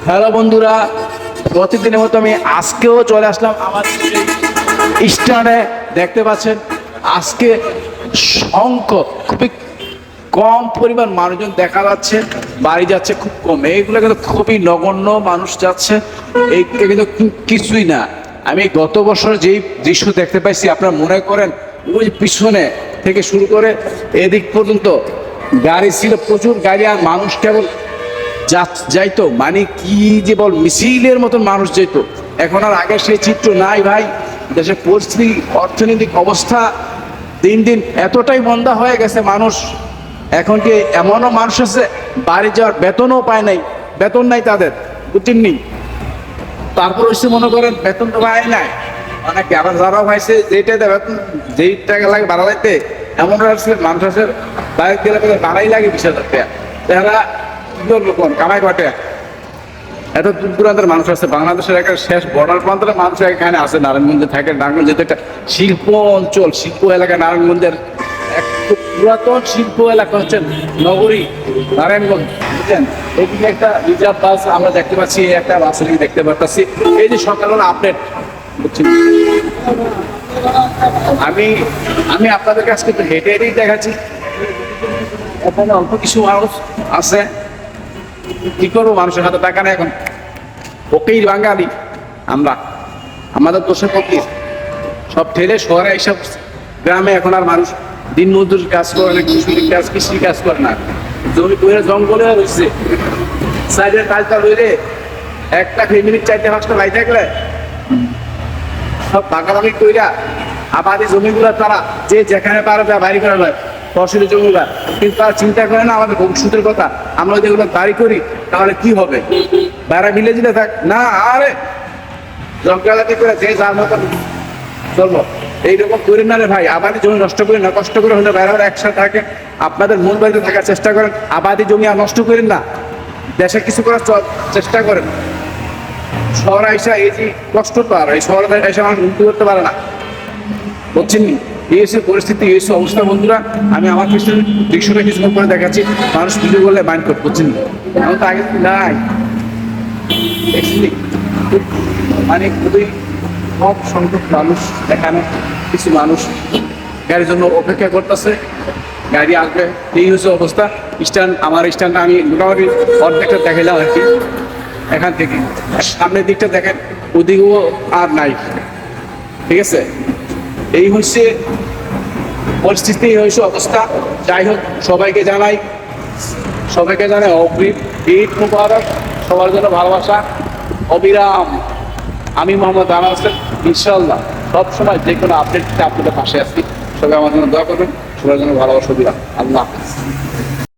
Hello বন্ধুরা, প্রতিদিনের মতো আমি আজকেও চলে আসলাম আমার স্ট্যান্ডে। দেখতে পাচ্ছেন আজকে সংখ্য খুবই কম পরিমাণ মানুষজন দেখা যাচ্ছে, বাড়ি যাচ্ছে খুব কম। এইগুলো কিন্তু খুবই নগণ্য মানুষ যাচ্ছে, এইটা কিন্তু কিছুই না। আমি গত বছর যেই দৃশ্য দেখতে পাইছি, আপনারা মনে করেন ওই পিছনে থেকে শুরু করে এদিক পর্যন্ত গাড়ি ছিল, প্রচুর গাড়ি, আর মানুষ কেবল যাইতো, মানে কি যে বল, মিছিলের মতন মানুষ যেত। এখন আর আগের সেই চিত্র নাই ভাই। দেশের পরিস্থিতি, অর্থনৈতিক অবস্থা দিন দিন এতটাই মন্দা হয়ে গেছে, মানুষ এখন কি এমনও মানুষ আছে বাড়ি যাওয়ার বেতনও পায় নাই, বেতন নাই তাদের, বুঝছেননি? তারপর হচ্ছে মনে করেন বেতন তো পায় নাই অনেকে, আবার যারাও পাইছে যেটাতে বেতন, যেই টাকা লাগে বাড়া লাগতে, এমন মানুষ আছে বাইরে গেলে বাড়াই লাগে 20,000 টাকা। তারা কোন কামাই কটে, এত দূর দূরান্তের মানুষ আছে। বাংলাদেশের একটা শেষ বর্ডার প্রান্তের মানুষ এখানে আছে, নারায়ণগঞ্জে থাকে। নারায়ণগঞ্জ যেহেতু একটা শিল্প অঞ্চল, শিল্প এলাকা, নারায়ণগঞ্জের এক খুব পুরাতন শিল্প এলাকা হচ্ছে নগরী নারায়ণগঞ্জ, বুঝছেন? এইদিকে একটা রিজার্ভ বাস আমরা দেখতে পাচ্ছি, একটা বাস দেখতে পাচ্ছি। এই যে সকালবেলা আপডেট, বুঝছেন? আমি আপনাদেরকে আজকে হেঁটে হেঁটেই দেখাচ্ছি। এখানে অল্প কিছু মানুষ আছে, কি করবো, মানুষের হাতে টাকা নেই এখন। ওকেই বাঙালি আমরা, আমাদের দোষে ফকির, সব ঠেলে শহরে এইসব। গ্রামে এখন আর মানুষ দিন মজদুর কাজ করে না, কৃষি কাজ করে না। জমি করে জঙ্গলে রয়েছে, সাইডের কাজটা রইলে একটা ফ্যামিলির 4-5টা ভাই থাকলে সব ভাগাভাগি কইরা আবাদি জমিগুলো তারা যে যেখানে পারে বাড়ি করে নয়, ফসলের জমিগুলা। কিন্তু তারা চিন্তা করে না আমাদের ভবিষ্যতের কথা। আমরা যেগুলো বাড়ি করি তাহলে কি হবে, বাইরে মিলে দিলে থাক না, আরে জঙ্গলাতি করে যে যার মতো চলবো। এইরকম করেন না রে ভাই, আবাদি জমি নষ্ট করেন না, কষ্ট করে হলে বাইরে একসাথে থাকে। আপনাদের মূল বাড়িতে থাকার চেষ্টা করেন, আবাদি জমি আর নষ্ট করেন না, দেশে কিছু করার চেষ্টা করেন। শহর আইসা এই যে কষ্ট তো, আর এই শহরে এসে মানুষ উন্নতি করতে পারে না, বুঝছেন? এই হচ্ছে পরিস্থিতি, এই হচ্ছে অবস্থা বন্ধুরা। আমি আমার পিছনে দৃশ্যটা কিছুক্ষণ করে দেখাচ্ছি, মানুষ ভিডিও করলে মাইন্ড করতে, বুঝছেন? আমি তো আগে নাই, মানে খুবই কম সংখ্যক মানুষ এখানে। কিছু মানুষ গাড়ির জন্য অপেক্ষা করতেছে, গাড়ি আসবে, এই হচ্ছে অবস্থা। স্ট্যান্ড, আমার স্ট্যান্ডটা আমি মোটামুটি অর্ধেকটা দেখাইলাম আর কি। এখান থেকে সামনের দিকটা দেখেন, ওদিকেও আর নাই, ঠিক আছে? এই হচ্ছে পরিস্থিতি, এই হচ্ছে অবস্থা। যাই হোক, সবাইকে জানাই অগ্রিম ঈদ মুবারক, সবার জন্য ভালোবাসা অবিরাম। আমি মোহাম্মদ আনাস হোসেন, ইনশাআল্লাহ সবসময় যে কোনো আপডেটটা আপনাদের পাশে আছি। সবাই আমার জন্য দোয়া করবেন, সবার জন্য ভালোবাসা অবিরাম। আল্লাহ হাফেজ।